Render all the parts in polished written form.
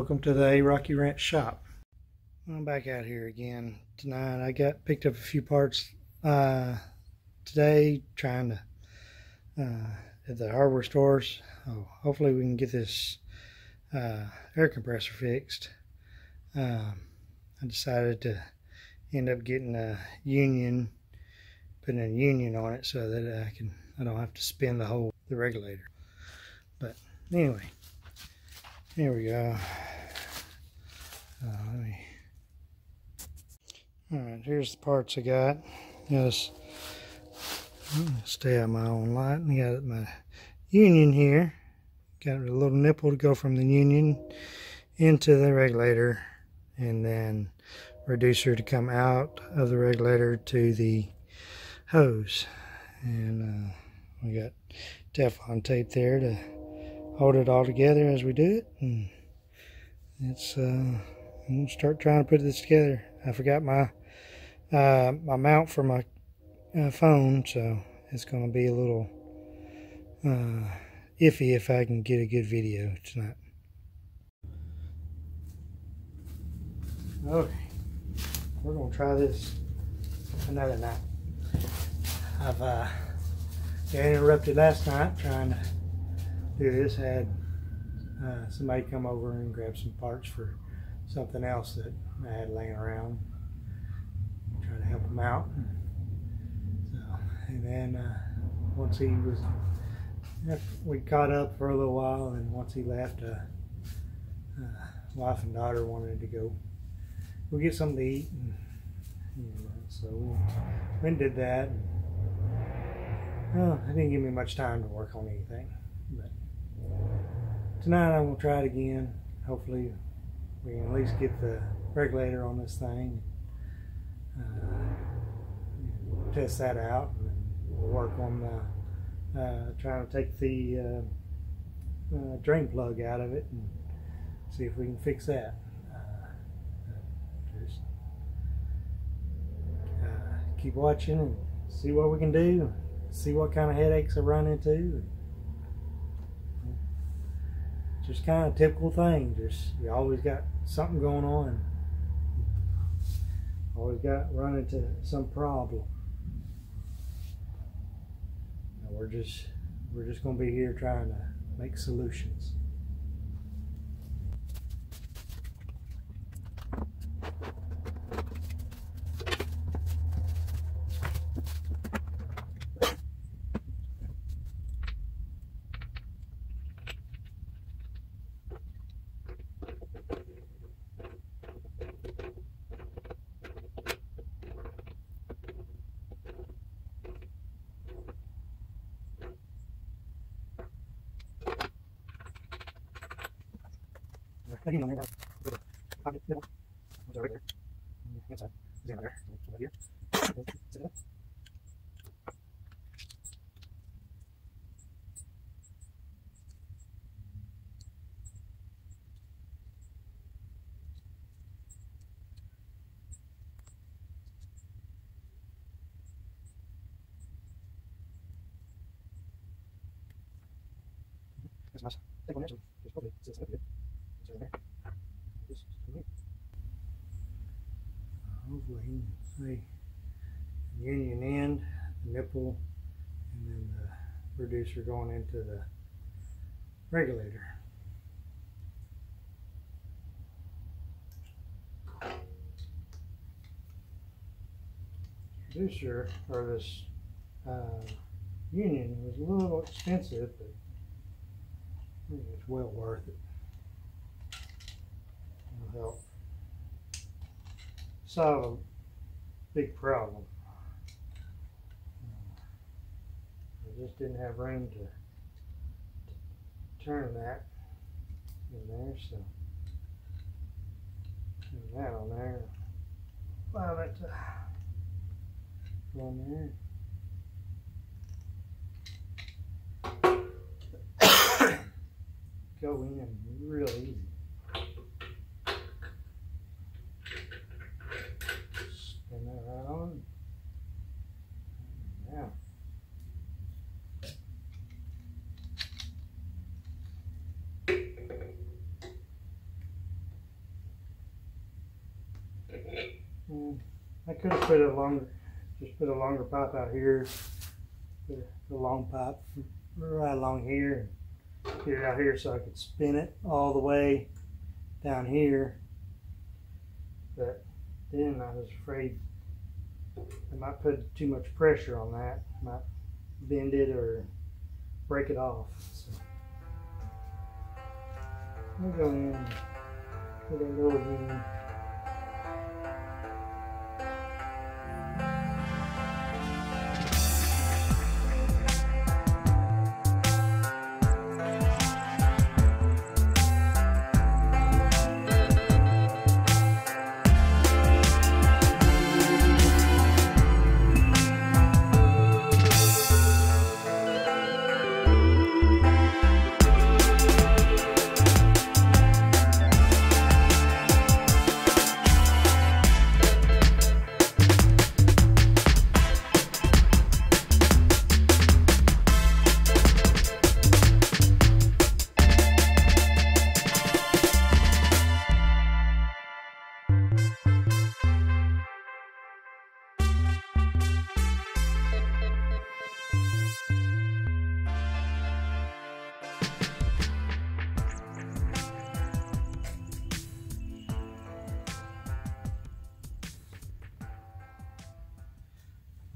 Welcome to the A Rocky Ranch shop. I'm back out here again tonight. I picked up a few parts today, trying to at the hardware stores. Hopefully we can get this air compressor fixed. I decided to end up getting a union, putting a union on it so that I don't have to spin the regulator. But anyway, here we go. Alright, here's the parts I got. Just stay out of my own light. I got my union here. Got a little nipple to go from the union into the regulator, and then reducer to come out of the regulator to the hose. And we got Teflon tape there to hold it all together as we do it. And it's I'm gonna start trying to put this together. I forgot my my mount for my phone, so it's gonna be a little iffy if I can get a good video tonight. Okay, we're gonna try this another night. I've got interrupted last night trying to do this. I had somebody come over and grab some parts for something else that I had laying around. Try to help him out. So, and then once he was, we caught up for a little while, and once he left, wife and daughter wanted to go get something to eat, and so we went and did that. Well, it didn't give me much time to work on anything, but tonight I'm going to try it again. Hopefully we can at least get the regulator on this thing, test that out, and then we'll work on trying to take the drain plug out of it and see if we can fix that. Just keep watching and see what we can do, see what kind of headaches I run into. Just kind of typical thing. You always got something going on. Always run into some problem. And we're just going to be here trying to make solutions. Right there. Pocket middle. Right there. Inside. Right there. Right here. That's nice. Take one there, so there's probably it's good. Hopefully you can see the union end, the nipple, and then the reducer going into the regulator. Reducer, or this union, was a little expensive, but I think it's well worth it. It'll help solve a big problem. I just didn't have room to turn that in there, so turn that on there. Allow that to go on there. Go in real easy. Spin that right on. Now, And I could have put a longer, just put a longer pipe out here, put a long pipe right along here, and get it out here so I could spin it all the way down here. But then I was afraid I might put too much pressure on that, might bend it or break it off. So I'll go in and put a little in.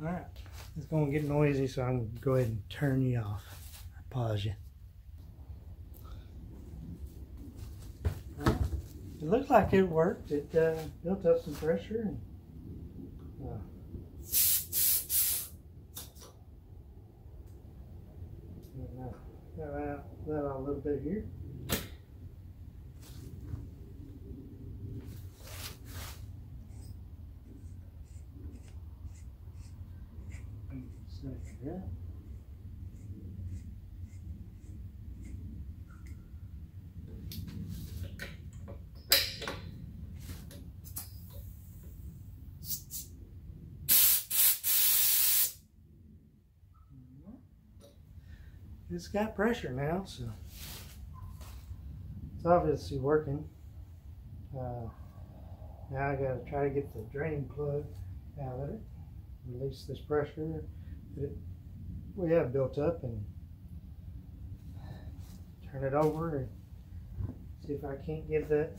Alright, it's going to get noisy, so I'm going to go ahead and turn you off, or pause you. Right. It looks like it worked. It built up some pressure. And, got that out a little bit here. Yeah. It's got pressure now, so it's obviously working. Now I got to try to get the drain plug out of it, release this pressure that we have built up, and turn it over and see if I can't get that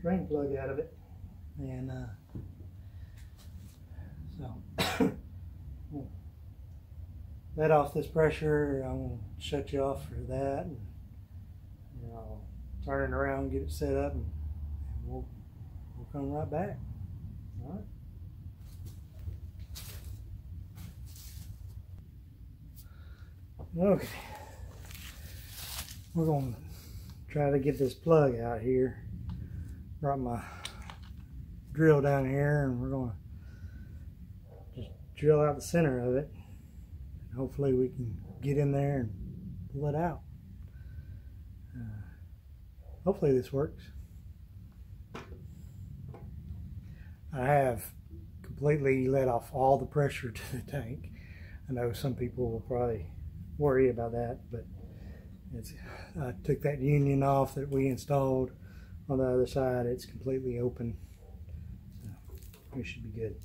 drain plug out of it. And so let off this pressure. I'm going to shut you off for that, and I'll turn it around, get it set up, and we'll come right back. All right. Okay, we're going to try to get this plug out here. Brought my drill down here, and we're going to just drill out the center of it. And hopefully we can get in there and pull it out. Hopefully this works. I have completely let off all the pressure to the tank. I know some people will probably worry about that, but I took that union off that we installed on the other side. It's completely open, so we should be good.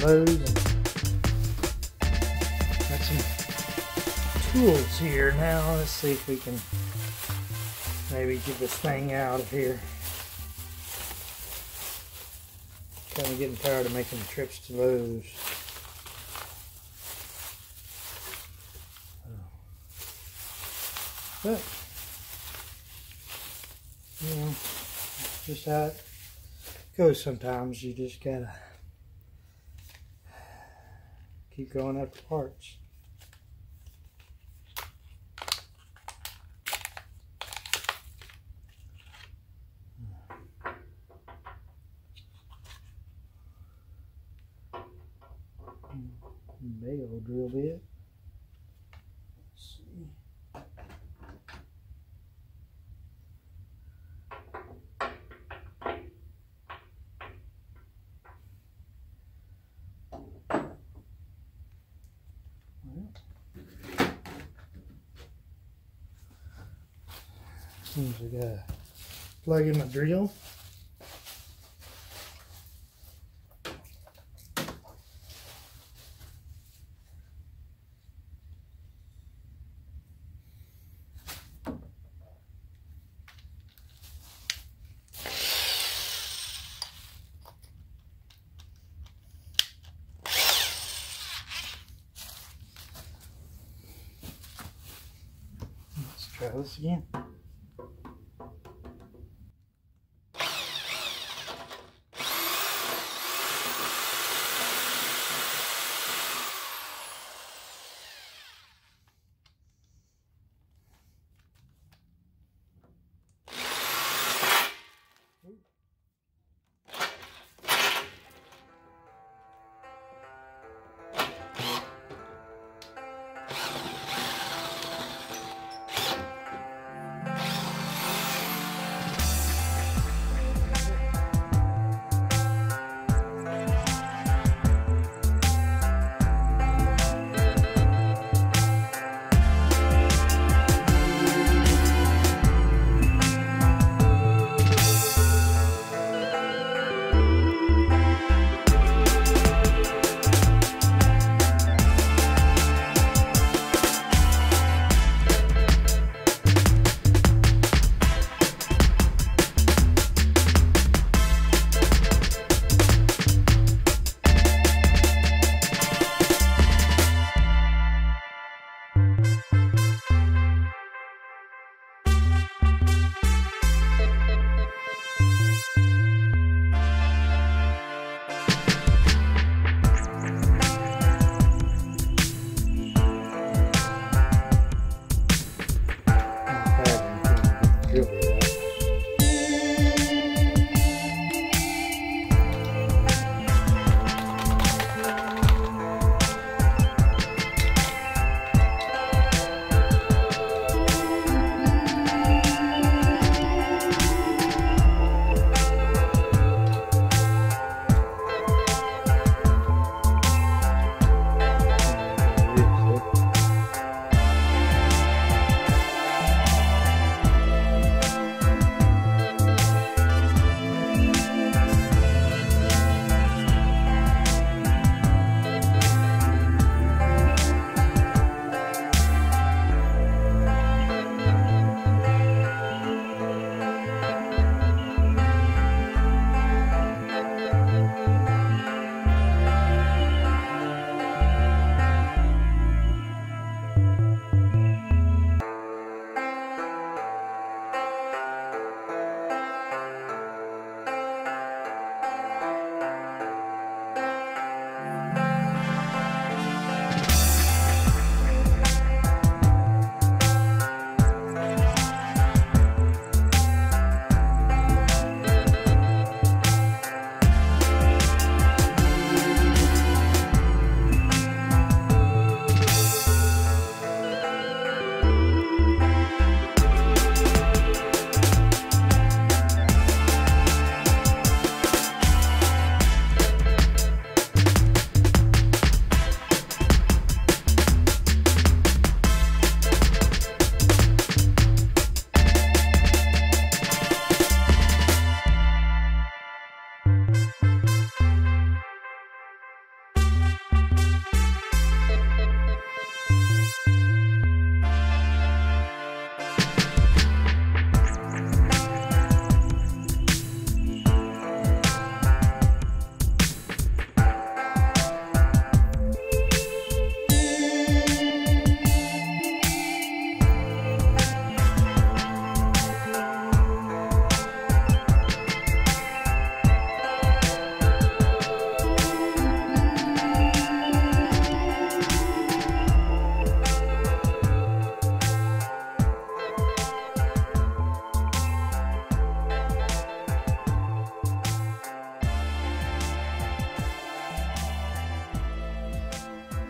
those. And got some tools here now. Let's see if we can maybe get this thing out of here. Kind of getting tired of making trips to those. But, you know, just how it goes sometimes. You just gotta keep going after parts. Big old drill bit. Let's see. Seems I gotta plug in my drill. Let's try this again.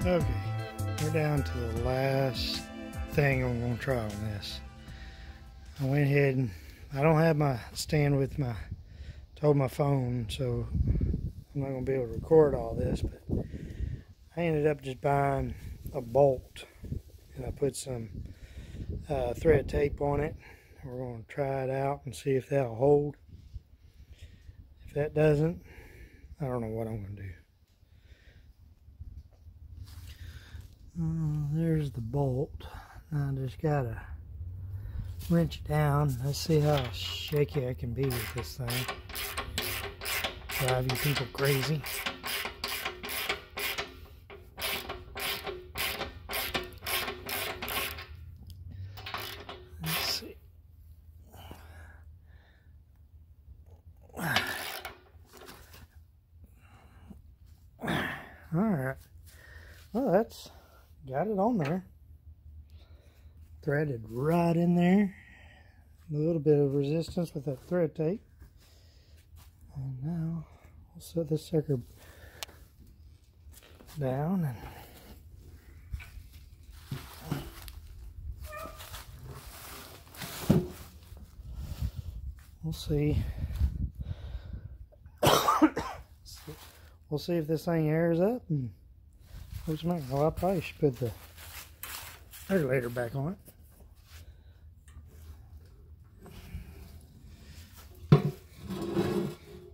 Okay, we're down to the last thing I'm going to try on this. I went ahead and I don't have my stand with my phone, so I'm not going to be able to record all this, but I ended up just buying a bolt, and I put some thread tape on it. We're going to try it out and see if that'll hold. If that doesn't, I don't know what I'm going to do. There's the bolt. I just gotta wrench it down. Let's see how shaky I can be with this thing. Drive you people crazy. Let's see. Alright. Well, that's got it on there. Threaded right in there. A little bit of resistance with that thread tape. And now we'll set this sucker down and we'll see. We'll see if this thing airs up and what's making. Oh, I probably should put the regulator back on it.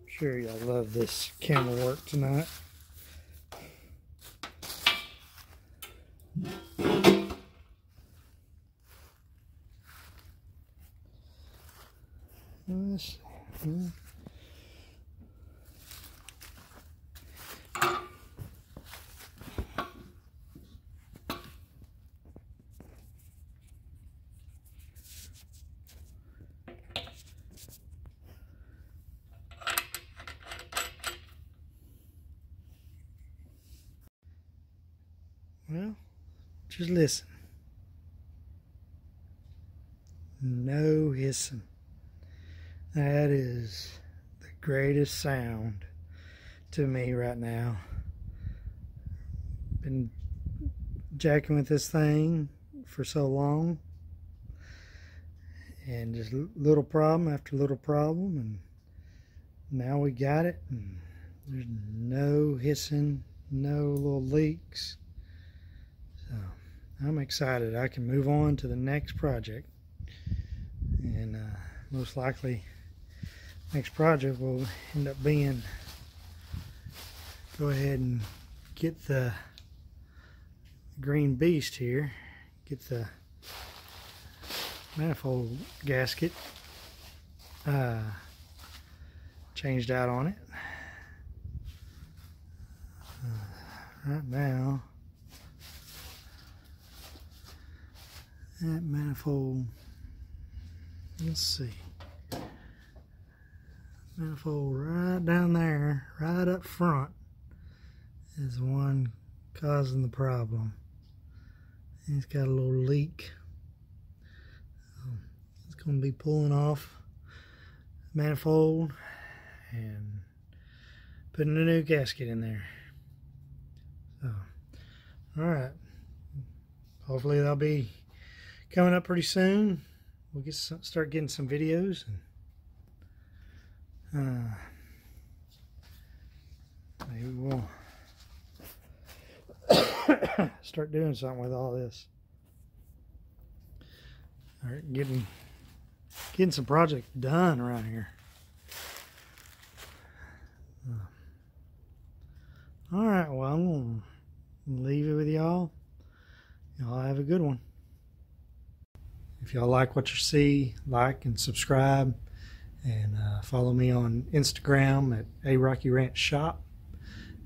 Sure, y'all love this camera work tonight. Let's see. Well, just listen. No hissing. That is the greatest sound to me right now. Been jacking with this thing for so long, and just little problem after little problem, and now we got it, and there's no hissing, no little leaks. So I'm excited. I can move on to the next project, and most likely next project will end up being go ahead and get the green beast here, get the manifold gasket changed out on it. Right now that manifold, let's see, manifold right down there, right up front, is the one causing the problem. And it's got a little leak. It's going to be pulling off the manifold and putting a new gasket in there. So, alright, hopefully that'll be coming up pretty soon. We'll start getting some videos, and maybe we'll start doing something with all this. All right, getting some projects done around here. All right, well, I'm gonna leave it with y'all. Y'all have a good one. If y'all like what you see, like and subscribe, and follow me on Instagram at A Rocky Ranch Shop,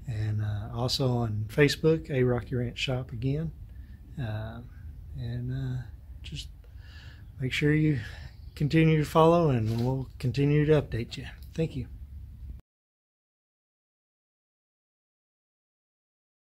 and also on Facebook, A Rocky Ranch Shop again. Just make sure you continue to follow, and we'll continue to update you. Thank you.